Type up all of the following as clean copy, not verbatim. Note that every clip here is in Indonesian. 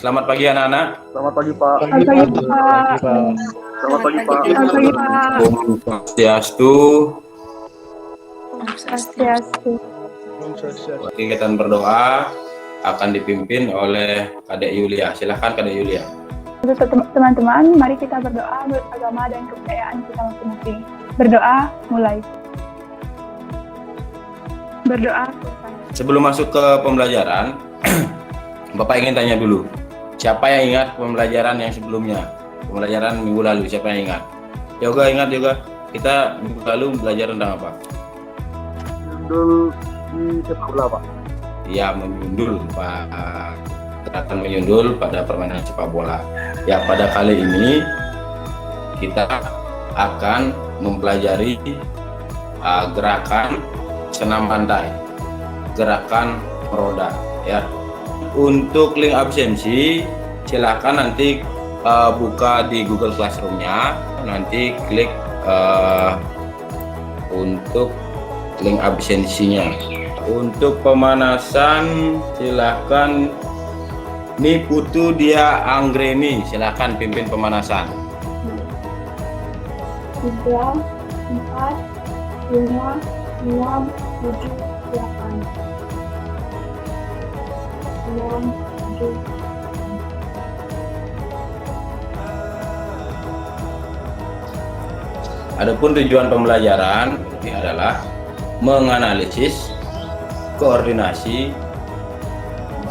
Selamat pagi anak-anak. Selamat pagi Pak. Selamat pagi, Pak. Selamat pagi Pak. Selamat pagi, Pak. Om Swastiastu. Swastiastu. Kegiatan berdoa akan dipimpin oleh Kadek Yulia. Silahkan Kadek Yulia. Untuk teman-teman, mari kita berdoa menurut agama dan kepercayaan kita masing-masing. Berdoa, mulai. Berdoa, selesai. Sebelum masuk ke pembelajaran, Bapak ingin tanya dulu. Siapa yang ingat pembelajaran yang sebelumnya? Pembelajaran minggu lalu, siapa yang ingat? Yoga ingat juga. Kita minggu lalu belajar tentang apa? Menyundul di sepak bola Pak. Ya, menyundul, Pak. Gerakan menyundul pada permainan sepak bola. Ya, pada kali ini kita akan mempelajari gerakan senam lantai, gerakan meroda. Ya, untuk link absensi silahkan nanti buka di Google Classroom-nya, nanti klik untuk link absensinya. Untuk pemanasan silahkan Ni Putu Dia Anggreni, silahkan pimpin pemanasan. 3, 4, 5, 6, 7, 8. 6, 7. Adapun tujuan pembelajaran ini adalah menganalisis, koordinasi,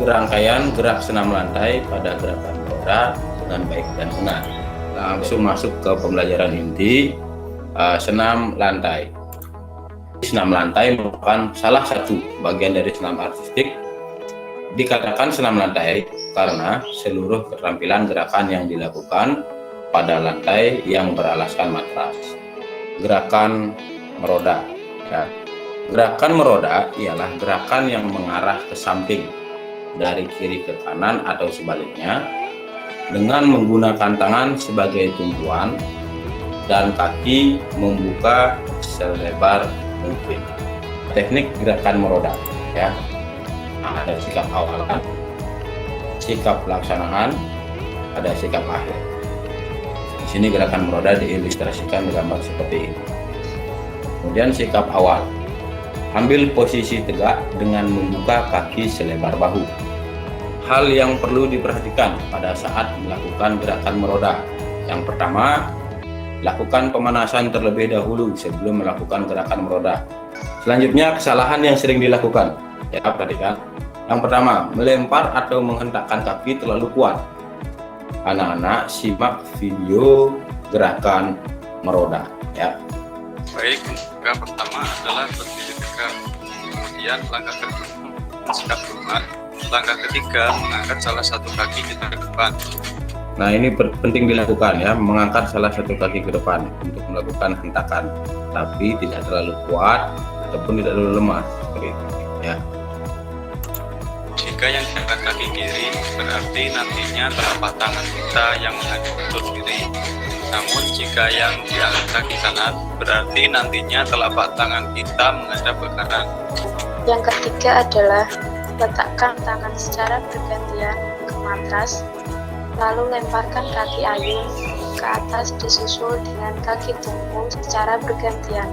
rangkaian gerak senam lantai pada gerakan roda dengan baik dan benar. Langsung masuk ke pembelajaran inti, senam lantai. Senam lantai merupakan salah satu bagian dari senam artistik. Dikatakan senam lantai karena seluruh keterampilan gerakan yang dilakukan pada lantai yang beralaskan matras. Gerakan meroda. Ya. Gerakan meroda ialah gerakan yang mengarah ke samping dari kiri ke kanan atau sebaliknya dengan menggunakan tangan sebagai tumpuan dan kaki membuka selebar mungkin. Teknik gerakan meroda, ya. Ada sikap awalan, sikap pelaksanaan, ada sikap akhir. Di sini gerakan meroda diilustrasikan gambar seperti ini. Kemudian sikap awal, ambil posisi tegak dengan membuka kaki selebar bahu. Hal yang perlu diperhatikan pada saat melakukan gerakan meroda. Yang pertama, lakukan pemanasan terlebih dahulu sebelum melakukan gerakan meroda. Selanjutnya, kesalahan yang sering dilakukan. Ya, perhatikan. Yang pertama, melempar atau menghentakkan kaki terlalu kuat. Anak-anak simak video gerakan meroda, ya. Baik, langkah pertama adalah berdiri tegak. Kemudian langkah kedua, sikap hormat. Langkah ketiga, mengangkat salah satu kaki kita ke depan. Nah, ini penting dilakukan, ya, mengangkat salah satu kaki ke depan untuk melakukan hentakan, tapi tidak terlalu kuat ataupun tidak terlalu lemah, seperti itu, ya. Jika yang diangkat kaki kiri, berarti nantinya telapak tangan kita yang menghadap ke kiri. Namun jika yang diangkat kaki kanan, berarti nantinya telapak tangan kita menghadap ke kanan. Yang ketiga adalah letakkan tangan secara bergantian ke matras, lalu lemparkan kaki ayun ke atas disusul dengan kaki tumpul secara bergantian.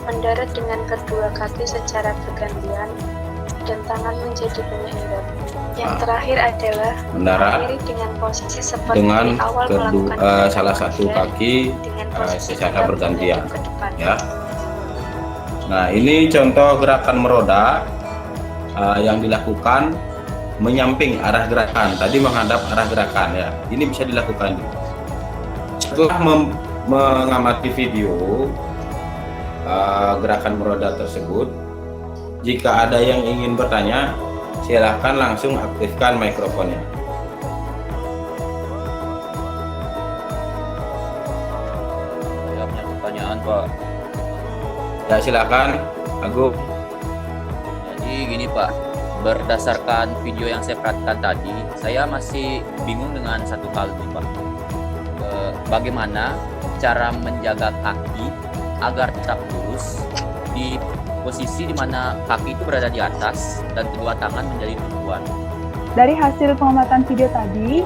Mendarat dengan kedua kaki secara bergantian dan tangan menjadi penyeimbang. Yang terakhir adalah mendarat akhiri dengan posisi seperti dengan awal melakukan salah satu kaki secara bergantian, ya. Nah, ini contoh gerakan meroda yang dilakukan menyamping arah gerakan. Tadi menghadap arah gerakan, ya. Ini bisa dilakukan. Setelah mengamati video gerakan meroda tersebut, Jika ada yang ingin bertanya, silakan langsung aktifkan mikrofonnya. Saya punya pertanyaan, Pak. Ya, silakan, Agung. Jadi gini, Pak, berdasarkan video yang saya perhatikan tadi, saya masih bingung dengan satu hal nih, Pak. Bagaimana cara menjaga kaki agar tetap lurus di posisi di mana kaki itu berada di atas dan kedua tangan menjadi tumpuan. Dari hasil pengamatan video tadi,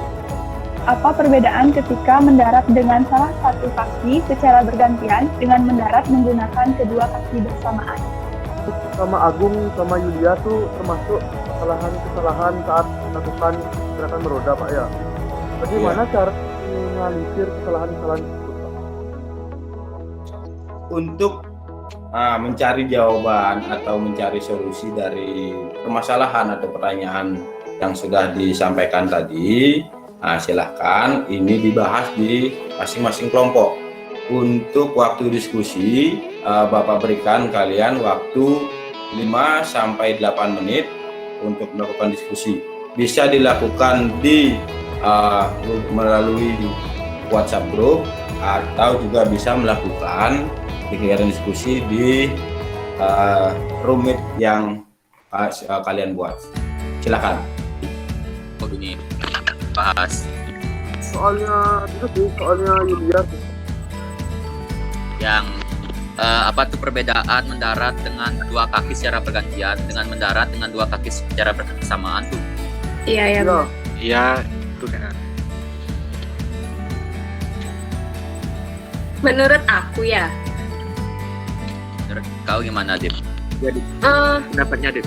apa perbedaan ketika mendarat dengan salah satu kaki secara bergantian dengan mendarat menggunakan kedua kaki bersamaan? Sama Agung sama Yulia tuh termasuk kesalahan-kesalahan saat melakukan gerakan meroda, Pak ya. Bagaimana cara menganalisir kesalahan-kesalahan tersebut, Pak? Untuk mencari jawaban atau mencari solusi dari permasalahan atau pertanyaan yang sudah disampaikan tadi, silahkan ini dibahas di masing-masing kelompok. Untuk waktu diskusi, Bapak berikan kalian waktu 5-8 menit untuk melakukan diskusi. Bisa dilakukan melalui WhatsApp group atau juga bisa melakukan kegiatan diskusi di rumit yang kalian buat. Silakan. Oh, ini bahas Soalnya Yulia tuh. yang apa tuh perbedaan mendarat dengan dua kaki secara bergantian dengan mendarat dengan dua kaki secara bersamaan tuh. Iya, ya. Ya, Iya, itu kan. Menurut aku ya, Menurut kau gimana, Dim? Jadi eh, pendapatnya Dit.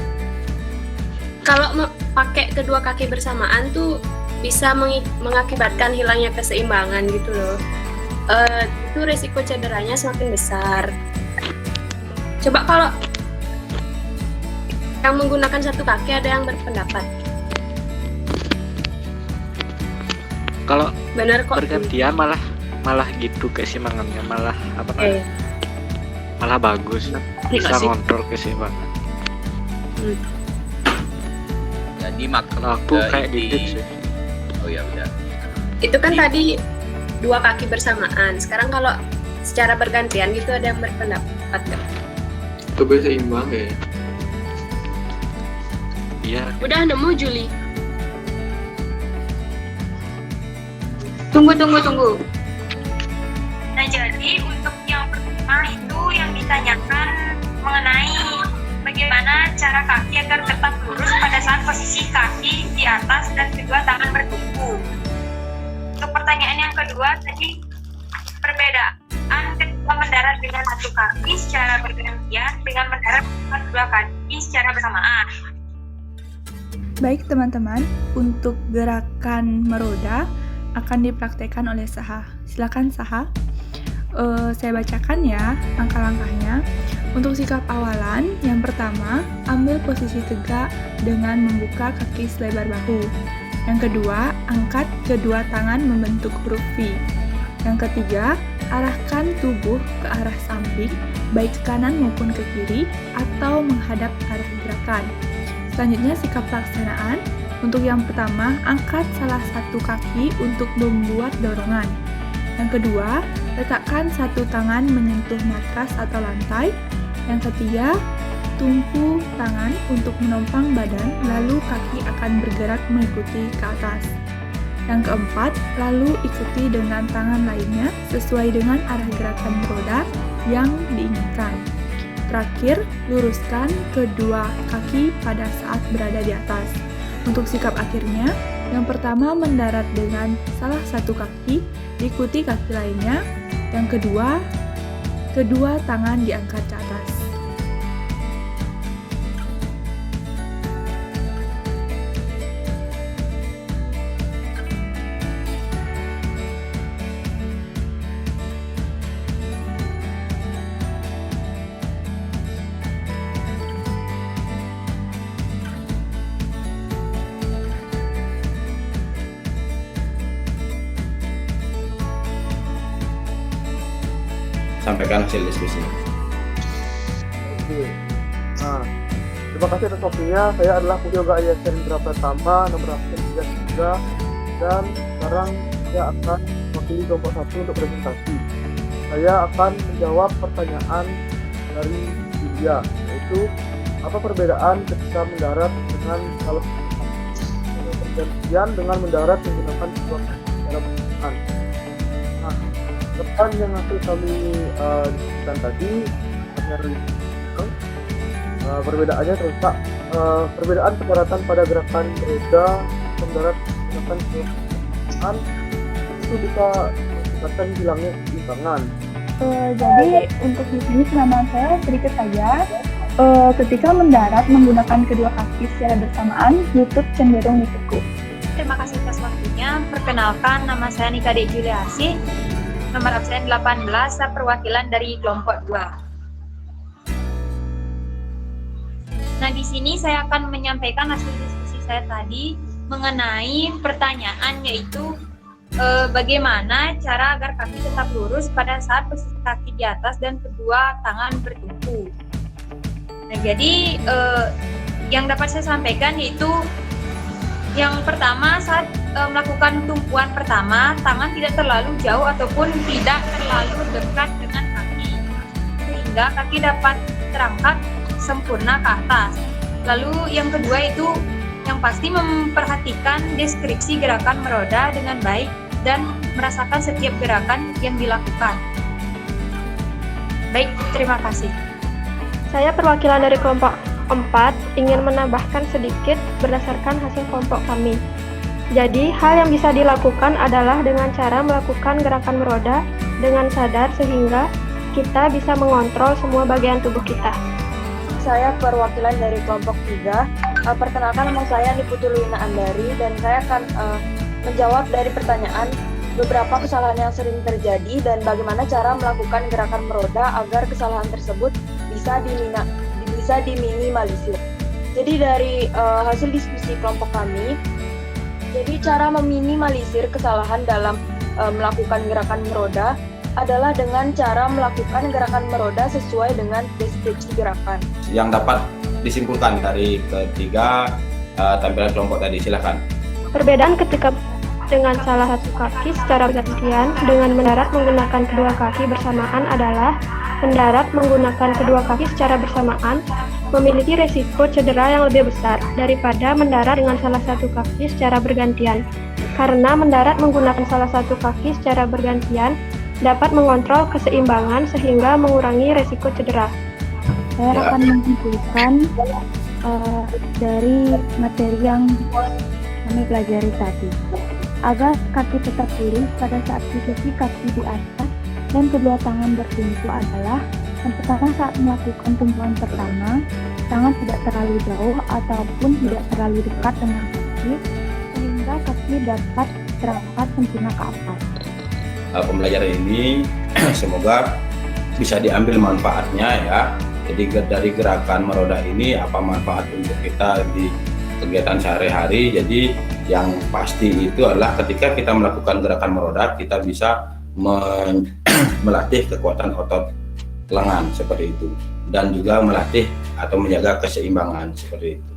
kalau pakai kedua kaki bersamaan tuh bisa mengakibatkan hilangnya keseimbangan gitu loh. Itu resiko cederanya semakin besar. Coba kalau yang menggunakan satu kaki ada yang berpendapat. Kalau Benar kok. bergantian malah gitu keseimbangannya, malah apa Eh, malah bagus. Bisa sih. ngontrol keseimbangan. Jadi Kalau aku kayak Dit sih. Oh ya udah. Itu kan tadi dua kaki bersamaan. Sekarang kalau secara bergantian gitu ada yang berpendapat nggak? Coba seimbang ya. Iya, Udah nemu Juli? Tunggu. Nah, jadi untuk yang pertama itu yang ditanyakan mengenai bagaimana cara kaki agar tetap lurus pada saat posisi kaki di atas dan kedua tangan bertumpu. Untuk pertanyaan yang kedua tadi, perbedaan ketika mendarat dengan satu kaki secara bergantian dengan mendarat dengan kedua kaki secara bersamaan. Baik teman-teman, untuk gerakan meroda akan dipraktekkan oleh Saha. Silakan Saha. Saya bacakan ya langkah-langkahnya. Untuk sikap awalan, yang pertama, ambil posisi tegak dengan membuka kaki selebar bahu. Yang kedua, angkat kedua tangan membentuk huruf V. Yang ketiga, arahkan tubuh ke arah samping, baik ke kanan maupun ke kiri, atau menghadap arah gerakan. Selanjutnya, sikap pelaksanaan. Untuk yang pertama, angkat salah satu kaki untuk membuat dorongan. Yang kedua, letakkan satu tangan menyentuh matras atau lantai. Yang ketiga, tumpu tangan untuk menopang badan, lalu kaki akan bergerak mengikuti ke atas. Yang keempat, lalu ikuti dengan tangan lainnya sesuai dengan arah gerakan roda yang diinginkan. Terakhir, luruskan kedua kaki pada saat berada di atas. Untuk sikap akhirnya, yang pertama mendarat dengan salah satu kaki, diikuti kaki lainnya. Yang kedua, kedua tangan diangkat ke atas. Sampaikan hasil diskusinya. oke. Nah, Terima kasih atas waktunya. Saya adalah Yoga Ayas Hendra Pratama, nomor absen 33, dan sekarang saya akan mewakili kelompok 1 untuk presentasi. Saya akan menjawab pertanyaan dari Julia, yaitu apa perbedaan ketika mendarat dengan kalau pergantian dengan mendarat menggunakan sebuah cara bersamaan. Nah, depan yang hasil kami diskusikan tadi, perbedaannya terletak perbedaan kepadatan pada gerakan roda mendarat menggunakan kecepatan itu bisa menyebabkan hilangnya keseimbangan. Jadi untuk di sini pengalaman saya sedikit saja. Ketika mendarat menggunakan kedua kaki secara bersamaan, lutut cenderung ditekuk. Terima kasih atas waktunya. Perkenalkan, nama saya Nika Dek Juliasi, nomor absen 18, saya perwakilan dari kelompok 2. Nah, di sini saya akan menyampaikan hasil diskusi saya tadi mengenai pertanyaan, yaitu bagaimana cara agar kaki tetap lurus pada saat posisi kaki di atas dan kedua tangan bertumpu. Nah, jadi yang dapat saya sampaikan yaitu yang pertama, saat melakukan tumpuan pertama, tangan tidak terlalu jauh ataupun tidak terlalu dekat dengan kaki, sehingga kaki dapat terangkat sempurna ke atas. Lalu yang kedua itu yang pasti memperhatikan deskripsi gerakan meroda dengan baik dan merasakan setiap gerakan yang dilakukan. Baik, terima kasih. Saya perwakilan dari kelompok 4 ingin menambahkan sedikit berdasarkan hasil kelompok kami. Jadi, hal yang bisa dilakukan adalah dengan cara melakukan gerakan meroda dengan sadar sehingga kita bisa mengontrol semua bagian tubuh kita. Saya perwakilan dari kelompok 3. Perkenalkan, nama saya Niputu Luina Andari dan saya akan menjawab dari pertanyaan beberapa kesalahan yang sering terjadi dan bagaimana cara melakukan gerakan meroda agar kesalahan tersebut bisa diminimalisir. Jadi dari hasil diskusi kelompok kami, jadi cara meminimalisir kesalahan dalam melakukan gerakan meroda adalah dengan cara melakukan gerakan meroda sesuai dengan deskripsi gerakan. Yang dapat disimpulkan dari ketiga tampilan kelompok tadi, silakan. Perbedaan ketika dengan salah satu kaki secara bergantian dengan mendarat menggunakan kedua kaki bersamaan adalah mendarat menggunakan kedua kaki secara bersamaan memiliki resiko cedera yang lebih besar daripada mendarat dengan salah satu kaki secara bergantian. Karena mendarat menggunakan salah satu kaki secara bergantian dapat mengontrol keseimbangan sehingga mengurangi resiko cedera. Saya akan menyimpulkan dari materi yang kami pelajari tadi. Agar kaki tetap lurus pada saat posisi kaki di atas dan kedua tangan bertumpu adalah yang pertama, saat melakukan tumpuan pertama, tangan tidak terlalu jauh ataupun tidak terlalu dekat dengan kaki sehingga kaki dapat terangkat sempurna ke atas. Pembelajaran ini semoga bisa diambil manfaatnya ya. Jadi dari gerakan meroda ini apa manfaat untuk kita di kegiatan sehari-hari. Jadi yang pasti itu adalah ketika kita melakukan gerakan meroda, kita bisa melatih kekuatan otot lengan seperti itu, dan juga melatih atau menjaga keseimbangan seperti itu.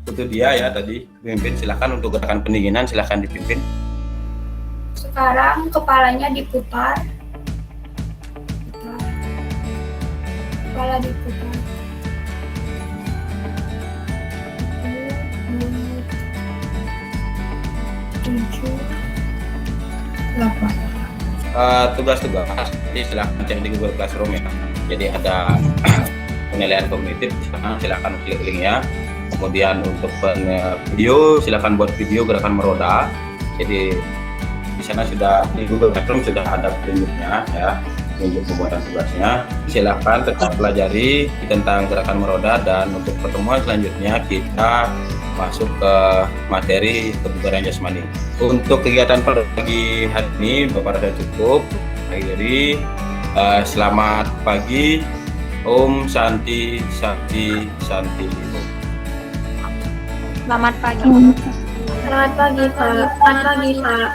Itu dia ya tadi, pimpin silakan untuk gerakan pendinginan, silakan dipimpin. Sekarang kepalanya diputar, kepala diputar. 7, 8. Tugas-tugas jadi silahkan cek di Google Classroom ya. Jadi ada penilaian kognitif, silahkan klik linknya. Kemudian untuk video, silahkan buat video gerakan meroda. Jadi di sana sudah di Google Classroom sudah ada tunjuknya ya, tunjuk pembuatan tugasnya. Silahkan tetap pelajari tentang gerakan meroda, dan untuk pertemuan selanjutnya kita masuk ke materi kebugaran jasmani. Untuk kegiatan pagi hari ini Bapak sudah cukup. Akhiri, selamat pagi. Om Santi Santi Santi. Selamat pagi. Selamat pagi Pak. Selamat pagi Pak.